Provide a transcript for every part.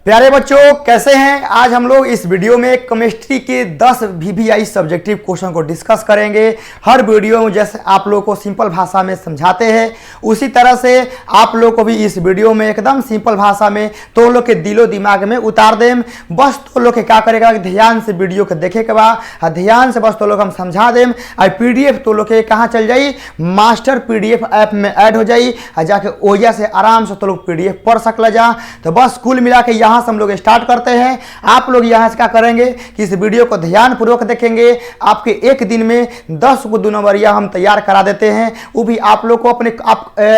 प्यारे बच्चों, कैसे हैं? आज हम लोग इस वीडियो में केमिस्ट्री के 10 वीवीआई सब्जेक्टिव क्वेश्चन को डिस्कस करेंगे। हर वीडियो में जैसे आप लोगों को सिंपल भाषा में समझाते हैं, उसी तरह से आप लोग को भी इस वीडियो में एकदम सिंपल भाषा में तो लोग के दिलो दिमाग में उतार दें। बस तो लोग क्या करेगा, ध्यान से वीडियो को देखे के बाद ध्यान से बस तो लोग हम समझा दें। और पीडीएफ तो लोग के कहाँ चल जाई, मास्टर पीडीएफ ऐप में ऐड हो जाई, जाके ओया से आराम से तो लोग पीडीएफ पढ़ सकला जा। तो बस कुल मिला के यहाँ से हम लोग स्टार्ट करते हैं। आप लोग यहाँ से क्या करेंगे कि इस वीडियो को ध्यान पूर्वक देखेंगे। आपके एक दिन में 10 को 2 नंबरिया हम तैयार करा देते हैं, वो भी आप लोग को अपने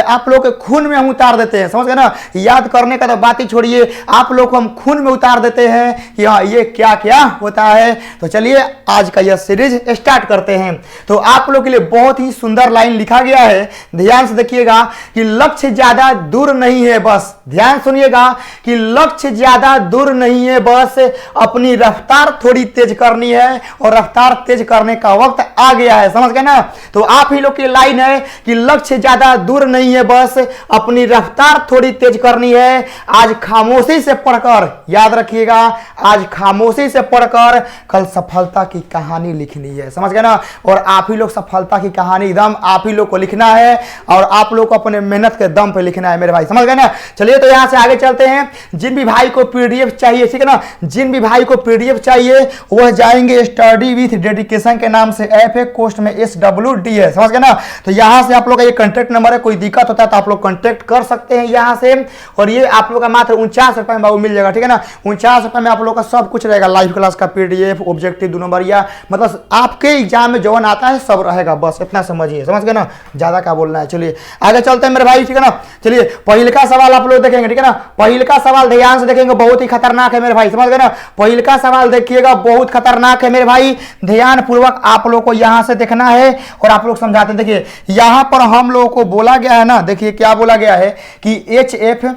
आप लोग के खून में हम उतार देते हैं। समझ गए ना? याद करने का तो बात ही छोड़िए, आप लोग को हम खून में उतार देते हैं कि हाँ ये क्या क्या होता है। तो चलिए आज का यह सीरीज स्टार्ट करते हैं। तो आप लोग के लिए बहुत ही सुंदर लाइन लिखा गया है, ध्यान से देखिएगा कि लक्ष्य ज्यादा दूर नहीं है, बस ध्यान सुनिएगा कि लक्ष्य ज्यादा दूर नहीं है, बस अपनी रफ्तार थोड़ी तेज करनी है और रफ्तार तेज करने का वक्त आ गया है। समझ गए ना? तो आप ही लोग की लाइन है कि लक्ष्य ज्यादा दूर नहीं है, बस अपनी रफ्तार थोड़ी तेज करनी है। आज खामोशी से पढ़कर, याद रखिएगा, आज खामोशी से पढ़कर कल सफलता की कहानी लिखनी है। समझ गए ना? और आप ही लोग सफलता की कहानी एकदम आप ही लोग को लिखना है और आप लोग को अपने मेहनत के दम पे लिखना है मेरे भाई। समझ गए ना? चलिए तो यहां से आगे चलते हैं। जिन भी भाई को पीडीएफ चाहिए, ठीक है ना, जिन भी भाई को पीडीएफ चाहिए वह जाएंगे स्टडी विथ डेडिकेशन के नाम से ऐप है, कोस्ट में SWD है। समझ गए ना? तो यहां से आप लोग का ये कॉन्टेक्ट नंबर है, कोई दिक्कत होता है तो आप लोग कॉन्टेक्ट कर सकते हैं यहां से। और ये आप लोग का मात्र 49 रुपए में बाबू मिल जाएगा, ठीक है ना? 49 रुपए में आप लोग का सब कुछ रहेगा, लाइव क्लास का पीडीएफ, ऑब्जेक्टिव 2 नंबरिया, मतलब आपके एग्जाम में जवन आता है सब रहेगा, बस इतना समझिए। समझ गए ना? ज्यादा क्या बोलना है। चलिए आगे चलते हैं मेरे भाई, ठीक है ना? चलिए पहले का सवाल आप लोग देखेंगे, ठीक है ना? पहले का सवाल ध्यान से देखेंगे, बहुत ही खतरनाक है मेरे भाई। समझ गए ना? पहले का सवाल देखिएगा, बहुत खतरनाक है मेरे भाई, ध्यान पूर्वक आप लोग को यहां से देखना है और आप लोग समझाते हैं। देखिए यहां पर हम लोगों को बोला गया है ना, देखिए क्या बोला गया है कि HF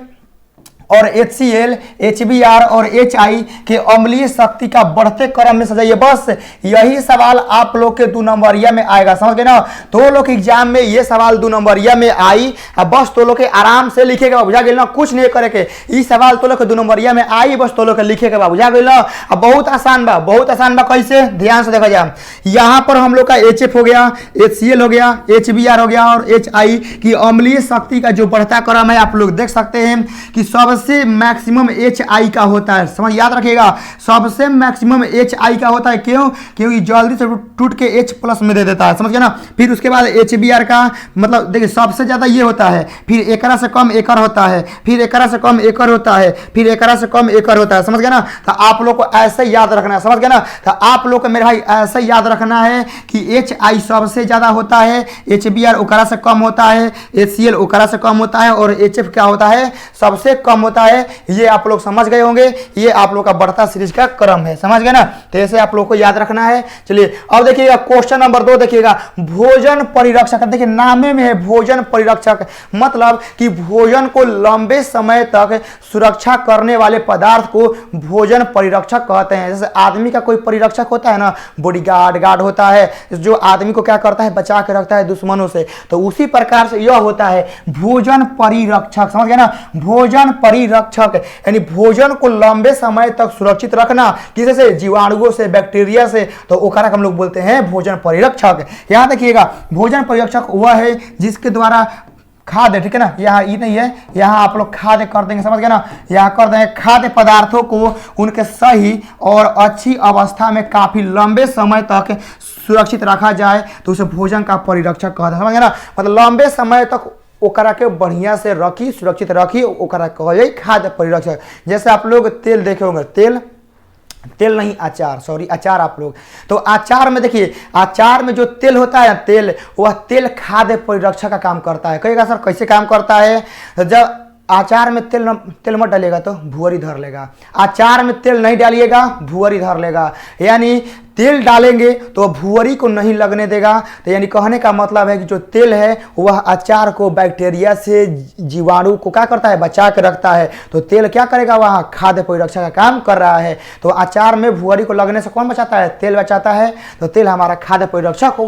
और HCl, HBr और HI के अम्लीय शक्ति का बढ़ते क्रम में सजाइए। बस यही सवाल आप लोग के 2 नंबरिया में आएगा। समझ गए ना? तो लोग एग्जाम में ये सवाल 2 नंबरिया में आई, बस तो लोग के आराम से लिखेगा, बुझा गया ना? कुछ नहीं करे के, ये सवाल तो लोग के 2 नंबरिया में आई, बस तो लोग के लिखेगा, बुझा गया ना? अब बहुत आसान बा, बहुत आसान बा। कैसे? ध्यान से देखा जाए, यहाँ पर हम लोग का HF हो गया, HCl हो गया, HBr हो गया और HI की अम्लीय शक्ति का जो बढ़ता क्रम है आप लोग देख सकते हैं कि सबसे मैक्सिमम HI का होता है। समझ याद रखिएगा, सबसे मैक्सिमम HI का होता है। क्यों? क्योंकि जल्दी से टूट के H+ में दे देता है। समझ गए ना? फिर उसके बाद HBr का मतलब देखिए सबसे ज्यादा ये होता है, फिर एकरा से कम एकर होता है, फिर एकरा से कम एकर होता है, फिर एकरा से कम एकर होता है। समझ गए ना? तो आप लोग को ऐसे याद रखना है। समझ गए ना? तो आप लोग को मेरे भाई ऐसे याद रखना है कि HI सबसे ज्यादा होता है, HBr ओकरा से कम होता है, HCl ओकरा से कम होता है और HF क्या होता है? सबसे कम होता है। ये आप लोग समझ गए होंगे, ये आप लोग का बढ़ता सीरीज का क्रम है। समझ गए ना? तो ऐसे आप लोग को याद रखना है। चलिए अब देखिएगा क्वेश्चन नंबर 2 देखिएगा, भोजन परिरक्षक। देखिए नामे में है भोजन परिरक्षक, मतलब कि भोजन को लंबे समय तक सुरक्षा करने वाले पदार्थ को भोजन परिरक्षक कहते हैं। जैसे आदमी का कोई परिरक्षक होता है ना, बॉडीगार्ड, गार्ड होता है, जो आदमी को क्या करता है, बचा के रखता है दुश्मनों से, तो उसी प्रकार से यह होता है भोजन परिरक्षक। समझ गए ना? भोजन परिरक्षक यानी भोजन को लंबे समय तक सुरक्षित रखना, किसी से, जीवाणुओं से, बैक्टीरिया से, तो ओकरा हम लोग बोलते हैं भोजन परिरक्षक। यहां देखिएगा भोजन परिरक्षक वह है जिसके द्वारा खाद्य, ठीक है ना, यहाँ ये नहीं है, यहाँ आप लोग खाद्य कर देंगे। समझ गए ना? यहाँ कर देंगे खाद्य पदार्थों को उनके सही और अच्छी अवस्था में काफी लंबे समय तक सुरक्षित रखा जाए तो उसे भोजन का परिरक्षक कहते हैं। समझ गए ना? मतलब लंबे समय तक ओकरा के बढ़िया से रखी, सुरक्षित रखी, ओकरा कहल खाद्य परिरक्षक। जैसे आप लोग तेल देखे होंगे, तेल नहीं अचार, सॉरी अचार आप लोग, तो अचार में देखिए, अचार में जो तेल होता है तेल, वह तेल खाद्य परिरक्षक का काम करता है। कहेगा सर कैसे काम करता है? जब अचार में तेल मत डालिएगा तो भुअरी धर लेगा, अचार में तेल नहीं डालिएगा भुअरी धर लेगा, यानी तेल डालेंगे तो भुअरी को नहीं लगने देगा। तो यानी कहने का मतलब है कि जो तेल है वह अचार को बैक्टीरिया से, जीवाणु को क्या करता है, बचा के रखता है। तो तेल क्या करेगा, वहाँ खाद्य परिरक्षा का काम कर रहा है। तो अचार में भुअरी को लगने से कौन बचाता है? तेल बचाता है। तो तेल हमारा खाद्य परिरक्षक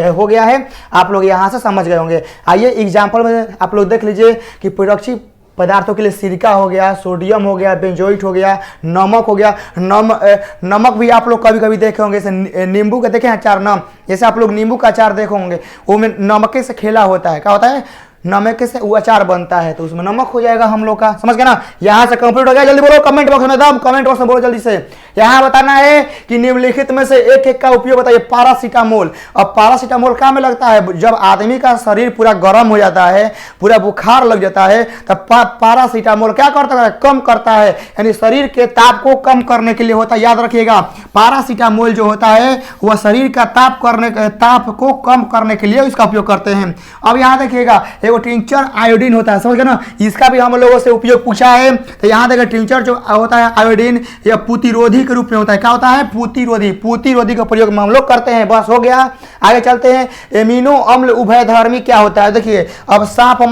हो गया है। आप लोग यहाँ से समझ गए होंगे। आइए एग्जाम्पल में आप लोग देख लीजिए कि परिरक्षी पदार्थों के लिए सिरका हो गया, सोडियम हो गया, बेंजोइट हो गया, नमक हो गया। नमक भी आप लोग कभी कभी देखे होंगे, जैसे नींबू का देखे अचार, जैसे आप लोग नींबू का अचार देखे होंगे, वो में नमक से खेला होता है, क्या होता है, नमक से वो अचार बनता है, तो उसमें नमक हो जाएगा हम लोग का, समझ गए ना। यहाँ से कंप्लीट हो गया, जल्दी बोलो कमेंट बॉक्स में, दम कमेंट बॉक्स में बोलो जल्दी से। यहाँ बताना है कि निम्नलिखित में से एक एक का उपयोग बताइए। पैरासीटामोल, अब पैरासीटामोल क्या में लगता है, जब आदमी का शरीर पूरा गर्म हो जाता है, पूरा बुखार लग जाता है, तब पैरासीटामोल क्या करता है, कम करता है, यानी शरीर के ताप को कम करने के लिए होता है। याद रखिएगा, पैरासीटामोल जो होता है वह शरीर का ताप को कम करने के लिए इसका उपयोग करते हैं। अब यहाँ देखिएगा, एगो टिंचर आयोडीन होता है, समझ गए ना, इसका भी हम लोगों से उपयोग पूछा है। तो यहाँ देखिए टिंचर जो होता है आयोडीन, यह पूतिरोधी के रूप में होता है। क्या होता है, पूतिरोधी का प्रयोग हम लोग करते हैं। बस हो गया, आगे चलते हैं। एमिनो अम्ल उभयधर्मी क्या होता है, देखिए अब सांप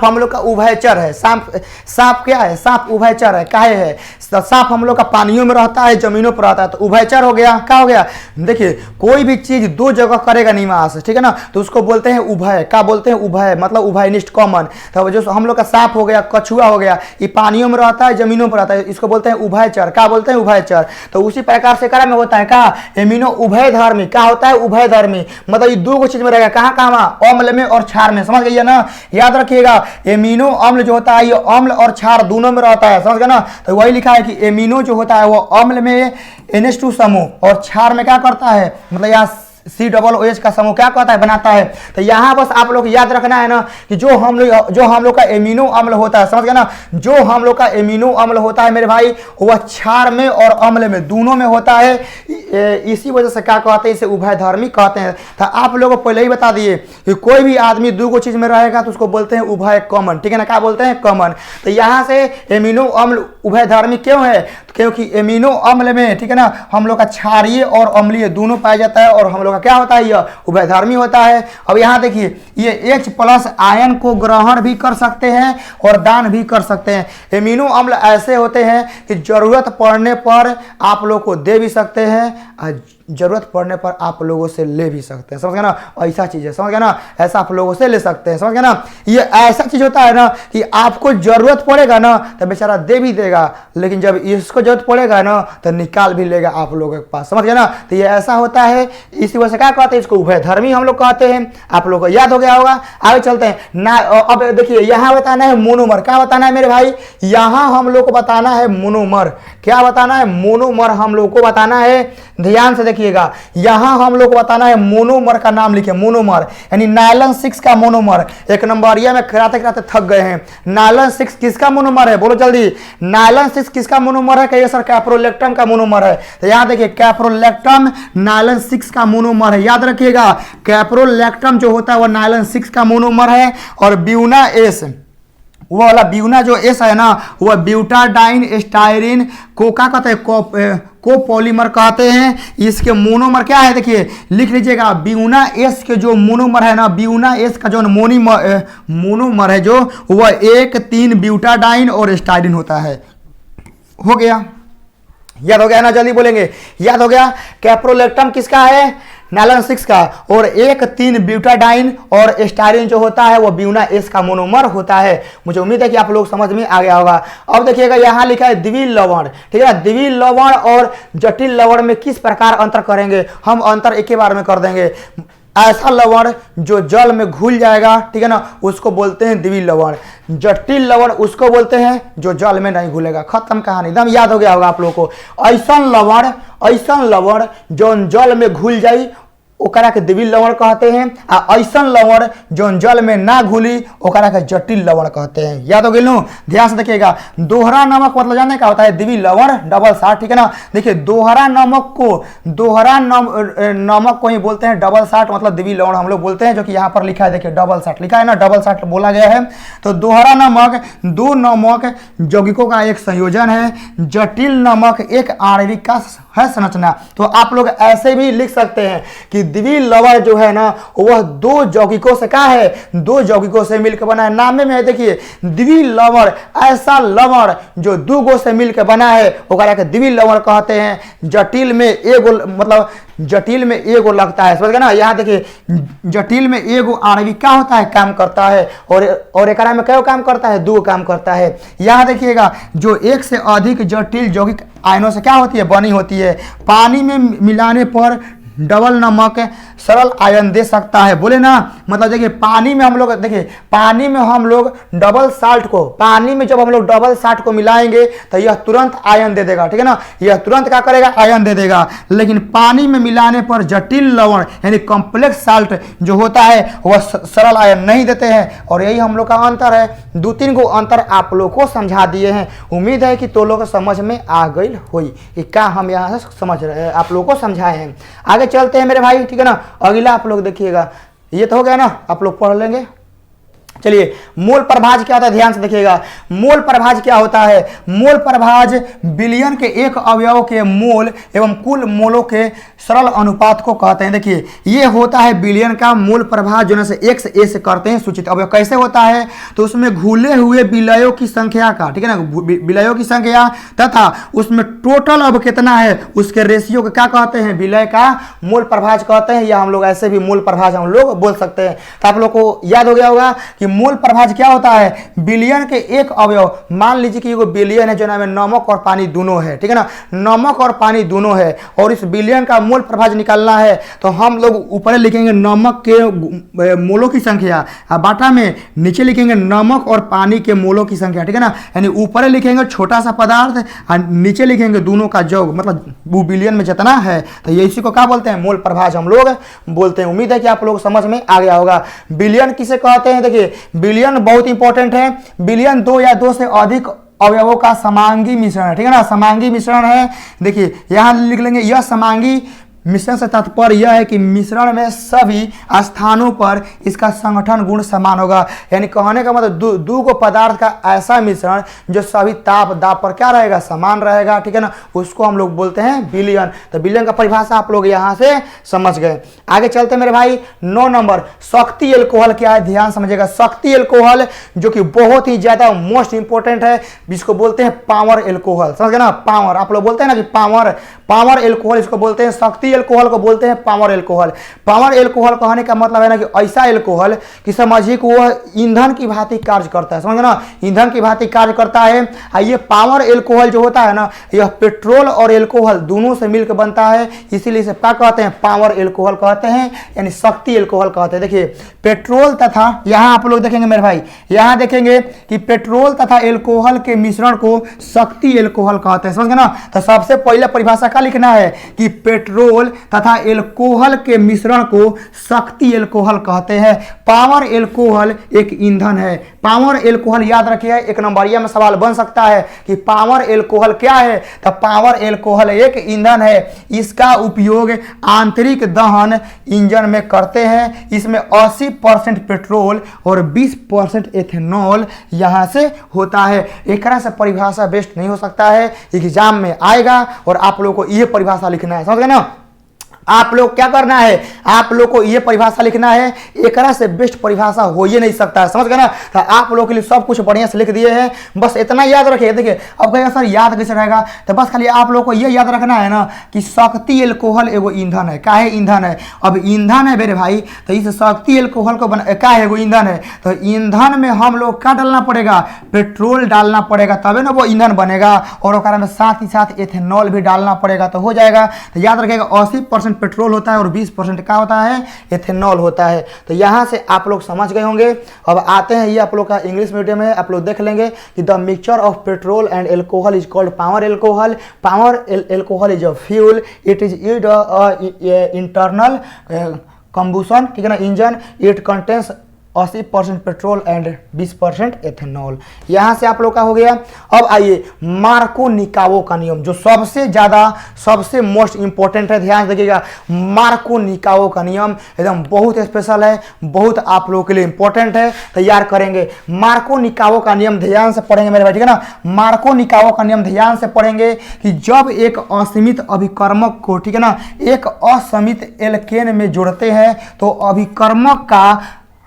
हम लोग का उभयचर है। सांप क्या है, सांप उभयचर है, काहे है, सांप हम लोग का पानियों में रहता है, जमीनों पर रहता है, तो उभयचर हो गया। क्या हो गया, देखिए कोई भी चीज दो जगह करेगा निवास, ठीक है ना, तो उसको बोलते हैं उभय। क्या बोलते हैं, उभय, मतलब उभयनिष्ठ, कॉमन। तो जो हम लोग का सांप हो गया, कछुआ हो गया, ये पानियों में रहता है, जमीनों पर रहता है, इसको बोलते हैं उभयचर। क्या बोलते हैं, उभयचर। तो उसी प्रकार से करा में होता है क्या, एमिनो उभयधर्मी। क्या होता है, उभयधर्मी, मतलब ये दो चीज में रहेगा, कहाँ कहाँ, अम्ल में और क्षार में, समझ गए ना। याद रखिएगा, एमिनो अम्ल जो होता है ये अम्ल और क्षार दोनों में रहता है, समझ गए ना। तो वही लिखा है कि एमिनो जो होता है वो अम्ल में NH2 समूह और क्षार में क्या करता है, मतलब यहाँ COOH का समूह क्या कहता है, बनाता है। तो यहाँ बस आप लोग याद रखना है ना कि जो हम लोग का एमिनो अम्ल होता है, समझ गए ना, जो हम लोग का एमिनो अम्ल होता है मेरे भाई, वह क्षार में और अम्ल में दोनों में होता है। इसी वजह से क्या कहते हैं, इसे उभयधर्मी कहते हैं। तो आप लोगों को पहले ही बता दिए कि कोई भी आदमी दो चीज में रहेगा तो उसको बोलते हैं उभय, कॉमन, ठीक है ना, क्या बोलते हैं, कॉमन। तो यहाँ से एमिनो अम्ल उभयधर्मी क्यों है, क्योंकि एमिनो अम्ल में, ठीक है ना, हम लोग का क्षारीय और अम्लीय दोनों पाया जाता है, और हम लोग का क्या होता है, यह उभयधर्मी होता है। अब यहाँ देखिए, ये H+ आयन को ग्रहण भी कर सकते हैं और दान भी कर सकते हैं। एमिनो अम्ल ऐसे होते हैं कि जरूरत पड़ने पर आप लोग को दे भी सकते हैं, जरूरत पड़ने पर आप लोगों से ले भी सकते हैं, समझ गए ना। ऐसा चीज है, समझ गए ना, ऐसा आप लोगों से ले सकते हैं, समझ गए ना। ये ऐसा चीज होता है ना कि आपको जरूरत पड़ेगा ना तो बेचारा दे भी देगा, लेकिन जब इसको जरूरत पड़ेगा ना तो निकाल भी लेगा आप लोगों के पास, समझ गए ना। तो ये ऐसा होता है, इसी वजह से क्या कहते हैं, इसको उभयधर्मी हम लोग कहते हैं। आप लोगों को याद हो गया होगा। आगे चलते हैं ना। अब देखिए यहाँ बताना है मोनोमर। क्या बताना है मेरे भाई, यहाँ हम लोग को बताना है मोनोमर। क्या बताना है, मोनोमर हम लोग को बताना है। ध्यान से देखिएगा, यहां हम लोग को बताना है मोनोमर का नाम लिखे, मोनोमर यानी नायलॉन 6 का मोनोमर। एक नंबरिया में कराते कराते थक गए हैं। नायलॉन 6 किसका मोनोमर है, बोलो जल्दी। नायलॉन 6 किसका मोनोमर है, कहिए सर कैप्रोलेक्टम का मोनोमर है। तो यहां देखिए कैप्रोलेक्टम नायलॉन 6 का मोनोमर है। याद रखिएगा, कैप्रोलेक्टम जो होता है वह नायलॉन 6 का मोनोमर है। और ब्यूना एस, वो वाला ब्यूना जो एस है ना, वह ब्यूटाडाइन स्टाइरिन को क्या कहते हैं, कोपॉलीमर कहते हैं। इसके मोनोमर क्या है, देखिए लिख लीजिएगा, ब्यूना एस के जो मोनोमर है ना, ब्यूना एस का जो मोनोमर है जो, वह 1,3 ब्यूटाडाइन और स्टाइरिन होता है। हो गया, याद हो गया ना, जल्दी बोलेंगे, याद हो गया। कैप्रोलेक्टम किसका है, नायलॉन 6 का, और 1,3 ब्यूटाडाइन और स्टाइरिन जो होता है वो ब्यूना एस का मोनोमर होता है। मुझे उम्मीद है कि आप लोग समझ में आ गया होगा। अब देखिएगा यहाँ लिखा है द्विल लवण, ठीक है ना। द्विल लवण और जटिल लवण में किस प्रकार अंतर करेंगे, हम अंतर एक ही बार में कर देंगे। ऐसा लवण जो जल में घुल जाएगा, ठीक है ना, उसको बोलते हैं द्विल लवण। जटिल लवण उसको बोलते हैं जो जल में नहीं घुलेगा। खत्म कहानी, एकदम याद हो गया होगा आप लोगों को। ऐसा लवण जो जल में घुल जाई ओकरा के द्विल लवण कहते हैं, आ ऐसा लवण जो जल में ना घुली ओकरा के जटिल लवण कहते हैं। याद हो गया, ध्यान से देखिएगा। दोहरा नमक मतलब जानते क्या होता है, द्विल लवण डबल साल्ट, ठीक है ना। देखिए दोहरा नमक को ही बोलते हैं डबल साल्ट, मतलब द्विल लवण हम लोग बोलते हैं, जो कि यहाँ पर लिखा है, देखिए डबल साल्ट लिखा है ना, डबल साल्ट बोला गया है। तो दोहरा नमक दो नमक यौगिकों का एक संयोजन है। जटिल नमक एक आणविक का है संरचना। तो आप लोग ऐसे भी लिख सकते हैं कि द्विल लवण जो है ना वह दो यौगिकों से क्या है, दो यौगिकों से मिलकर बना है। नामे में है देखिए द्विल लवण, ऐसा लवण जो दूगो से मिलकर बना है ओकरा के द्विल लवण कहते हैं। जटिल में एगो मतलब जटिल में एगो लगता है, समझ गए ना। यहाँ देखिए जटिल में एगो आणविक क्या होता है, काम करता है, और एकरा में क्या काम करता है, दो काम करता है। यहाँ देखिएगा जो एक से अधिक जटिल यौगिक आयनों से क्या होती है, बनी होती है। पानी में मिलाने पर डबल नमक सरल आयन दे सकता है, बोले ना। मतलब देखिए पानी में हम लोग देखिए पानी में हम लोग डबल साल्ट को, पानी में जब हम लोग डबल साल्ट को मिलाएंगे तो यह तुरंत आयन दे देगा, ठीक है ना। यह तुरंत क्या करेगा, आयन दे देगा। लेकिन पानी में मिलाने पर जटिल लवण यानी कॉम्प्लेक्स साल्ट जो होता है वह सरल आयन नहीं देते हैं। और यही हम लोग का अंतर है। 2-3 गो अंतर आप लोग को समझा दिए हैं। उम्मीद है कि तो लोग समझ में आ गई हुई क्या हम यहाँ से समझ रहे हैं, आप लोग को समझाए हैं। आगे चलते हैं मेरे भाई, ठीक है ना। अगला आप लोग देखिएगा, ये तो हो गया ना, आप लोग पढ़ लेंगे। चलिए मोल प्रभाज क्या होता है, ध्यान से देखिएगा। मोल प्रभाज क्या होता है, मोल प्रभाज बिलियन के एक अवयव के मोल एवं कुल मोलों के सरल अनुपात को कहते हैं। देखिए ये होता है बिलियन का मोल प्रभाज जो ना से एक से ए से करते हैं सूचित अवयव। कैसे होता है, तो उसमें घुले हुए विलयों की संख्या का, ठीक है ना, विलयों की संख्या तथा उसमें टोटल अब कितना है उसके रेशियो को क्या कहते हैं, विलय का मोल प्रभाज कहते हैं। या हम लोग ऐसे भी मोल प्रभाज हम लोग बोल सकते हैं। तो आप लोग को याद हो गया होगा कि मोल प्रभाज क्या होता है, बिलियन के एक अवयव। मान लीजिए कि ये बिलियन है जो ना में नमक और पानी दोनों है, ठीक है ना, नमक और पानी दोनों है, और इस बिलियन का मोल प्रभाज निकालना है तो हम लोग ऊपर लिखेंगे नमक के मोलों की संख्या, बाटा में नीचे लिखेंगे नमक और पानी के मोलों की संख्या, ठीक है ना। यानी ऊपर लिखेंगे छोटा सा पदार्थ और नीचे लिखेंगे दोनों का योग, मतलब वो बिलियन में जितना है। तो ये इसी को क्या बोलते हैं, मोल प्रभाज हम लोग बोलते हैं। उम्मीद है कि आप लोग समझ में आ गया होगा। बिलियन किसे कहते हैं, देखिए बिलियन बहुत इंपॉर्टेंट है। बिलियन 2 या 2 से अधिक अवयवों का समांगी मिश्रण है, ठीक है ना, समांगी मिश्रण है। देखिए यहां लिख लेंगे यह समांगी मिश्रण से तात्पर्य यह है कि मिश्रण में सभी स्थानों पर इसका संगठन गुण समान होगा। यानी कहने का मतलब दो को पदार्थ का ऐसा मिश्रण जो सभी ताप दाब पर क्या रहेगा, समान रहेगा, ठीक है ना, उसको हम लोग बोलते हैं बिलियन। तो बिलियन का परिभाषा आप लोग यहाँ से समझ गए। आगे चलते मेरे भाई 9 नंबर शक्ति एल्कोहल क्या है, ध्यान समझिएगा। शक्ति एल्कोहल जो कि बहुत ही ज्यादा मोस्ट इंपोर्टेंट है, जिसको बोलते हैं पावर एल्कोहल, समझ गए ना। पावर आप लोग बोलते हैं ना कि पावर एल्कोहल इसको बोलते हैं। शक्ति एल्कोहल को बोलते हैं पावर एल्कोहल। पावर एल्कोहल कहने का मतलब है ना कि ऐसा एल्कोहल कि समझिए कि वह ईंधन की भांति कार्य करता है, समझ ना, ईंधन की भांति कार्य करता है। ये पावर एल्कोहल जो होता है ना, यह पेट्रोल और एल्कोहल दोनों से मिलकर बनता है, इसीलिए इसे क्या कहते हैं, पावर एल्कोहल कहते हैं, यानी शक्ति एल्कोहल कहते हैं। देखिए पेट्रोल तथा, यहाँ आप लोग देखेंगे मेरे भाई, यहाँ देखेंगे कि पेट्रोल तथा एल्कोहल के मिश्रण को शक्ति एल्कोहल कहते हैं, समझ गए ना। तो सबसे पहले परिभाषा क्या लिखना है कि पेट्रोल तथा एल्कोहल के मिश्रण को शक्ति एल्कोहल कहते हैं। पावर एल्कोहल एक ईंधन है। पावर एल्कोहल याद रखिए, एक नंबरिया में सवाल बन सकता है कि पावर एल्कोहल क्या है। तो पावर एल्कोहल एक ईंधन है। इसका उपयोग आंतरिक दहन इंजन में करते हैं। इसमें 80% पेट्रोल और 20% एथेनॉल यहां से होता है। एक तरह से परिभाषा बेस्ट नहीं हो सकता है, एग्जाम में आएगा और आप लोगों को यह परिभाषा लिखना है, समझ गए ना। आप लोग क्या करना है, आप लोग को ये परिभाषा लिखना है। एक तरह से बेस्ट परिभाषा हो ही नहीं सकता है, समझ गए ना। तो आप लोगों के लिए सब कुछ बढ़िया से लिख दिए हैं, बस इतना याद रखिए। देखिए अब कहेगा सर याद कैसे रहेगा, तो बस खाली आप लोग को ये याद रखना है ना कि शक्ति एल्कोहल एगो ईंधन है। क्या है, ईंधन है। अब ईंधन है मेरे भाई, तो इस शक्ति एल्कोहल को क्या है, एगो ईंधन है। तो ईंधन में हम लोग क्या डालना पड़ेगा, पेट्रोल डालना पड़ेगा, तभी ना वो ईंधन बनेगा। और साथ ही साथ एथेनॉल भी डालना पड़ेगा तो हो जाएगा। तो याद रखिएगा 80% पेट्रोल होता है और 20% क्या होता है, एथेनॉल होता है। तो यहां से आप लोग समझ गए होंगे। अब आते हैं, ये आप लोग का इंग्लिश मीडियम है, आप लोग देख लेंगे कि the mixture of petrol and alcohol is called power alcohol. Power alcohol is a fuel, it is internal combustion, ठीक है ना, engine. It contains 80% petrol and 20% ethanol. यहाँ से आप लोग का हो गया। अब आइए मार्को-निकावो का नियम, जो सबसे ज़्यादा सबसे मोस्ट इंपॉर्टेंट है, ध्यान रखिएगा। मार्को-निकावो का नियम एकदम बहुत स्पेशल है, बहुत आप लोगों के लिए इंपॉर्टेंट है, तैयार करेंगे। मार्को-निकावो का नियम ध्यान से पढ़ेंगे मेरे भाई, ठीक है ना। मार्को-निकावो का नियम ध्यान से पढ़ेंगे कि जब एक असीमित अभिकर्मक को, ठीक है ना, एक असीमित एल्केन में जोड़ते हैं तो अभिकर्मक का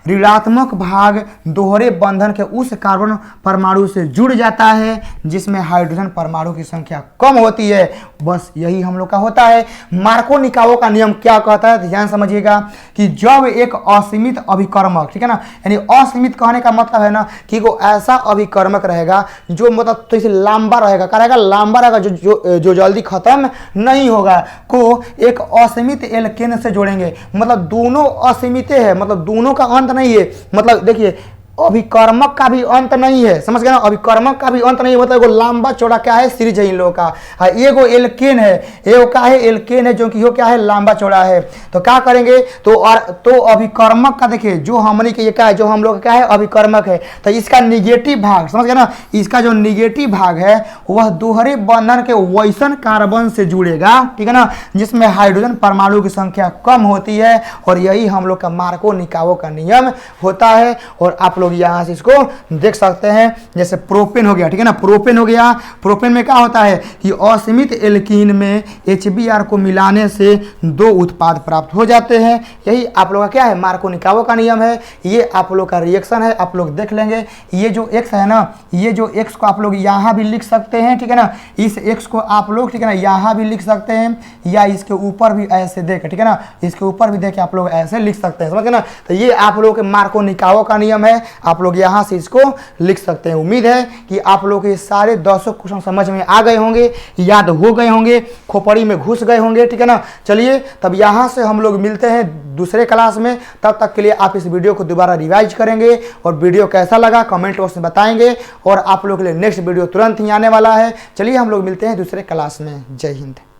ऋणात्मक भाग दोहरे बंधन के उस कार्बन परमाणु से जुड़ जाता है जिसमें हाइड्रोजन परमाणु की संख्या कम होती है। बस यही हम लोग का होता है। मार्को-निकावो का नियम क्या कहता है, ध्यान समझिएगा कि जब एक असीमित अभिकर्मक, ठीक है ना, यानी असीमित कहने का मतलब है ना कि वो ऐसा अभिकर्मक रहेगा जो मतलब तो इसे लंबा रहेगा, क्या रहेगा, लंबा रहेगा, जो जल्दी खत्म नहीं होगा, को एक असीमित एल्केन से जोड़ेंगे। मतलब दोनों असीमित है, मतलब दोनों का अंत नहीं है। मतलब देखिए अभिकर्मक का भी अंत नहीं है, समझ गए ना, अभिकर्मक का भी अंत नहीं है। मतलब एगो लंबा चौड़ा क्या है, सीरीज है इन लोगों का। एगो एल्केन है, एगो क्या है, एल्केन है, जो कि वो क्या है, लंबा चौड़ा है। तो क्या करेंगे, तो अभिकर्मक का देखिए जो हमने के ये क्या है, जो हम लोग क्या है, अभिकर्मक है, तो इसका निगेटिव भाग, समझ गए ना, इसका जो निगेटिव भाग है वह दोहरे बंधन के वैसन कार्बन से जुड़ेगा, ठीक है ना, जिसमें हाइड्रोजन परमाणु की संख्या कम होती है। और यही हम लोग का मार्को-निकावो का नियम होता है। और आप लोग यहां से इसको देख सकते हैं, जैसे प्रोपेन हो गया, ठीक है ना, प्रोपेन हो गया। प्रोपेन में क्या होता है कि असीमित एल्कीन में HBr को मिलाने से 2 उत्पाद प्राप्त हो जाते हैं। यही आप लोग का क्या है, मार्को-निकावो का नियम है। ये आप लोग का रिएक्शन है, आप लोग देख लेंगे। ये जो x है ना, ये जो x को आप लोग यहां भी लिख सकते हैं, ठीक है ना, इस x को आप लोग, ठीक है ना, यहां भी लिख सकते हैं, या इसके ऊपर भी ऐसे देख, ठीक है ना, इसके ऊपर भी देख आप लोग ऐसे लिख सकते हैं, समझ गए ना। तो ये आप लोगों के मार्को-निकावो का नियम है, आप लोग यहां से इसको लिख सकते हैं। उम्मीद है कि आप लोग के सारे 10 क्वेश्चन समझ में आ गए होंगे, याद हो गए होंगे, खोपड़ी में घुस गए होंगे, ठीक है ना। चलिए तब यहां से हम लोग मिलते हैं दूसरे क्लास में। तब तक के लिए आप इस वीडियो को दोबारा रिवाइज करेंगे और वीडियो कैसा लगा कमेंट बॉक्स में बताएंगे। और आप लोग के लिए नेक्स्ट वीडियो तुरंत ही आने वाला है। चलिए हम लोग मिलते हैं दूसरे क्लास में। जय हिंद।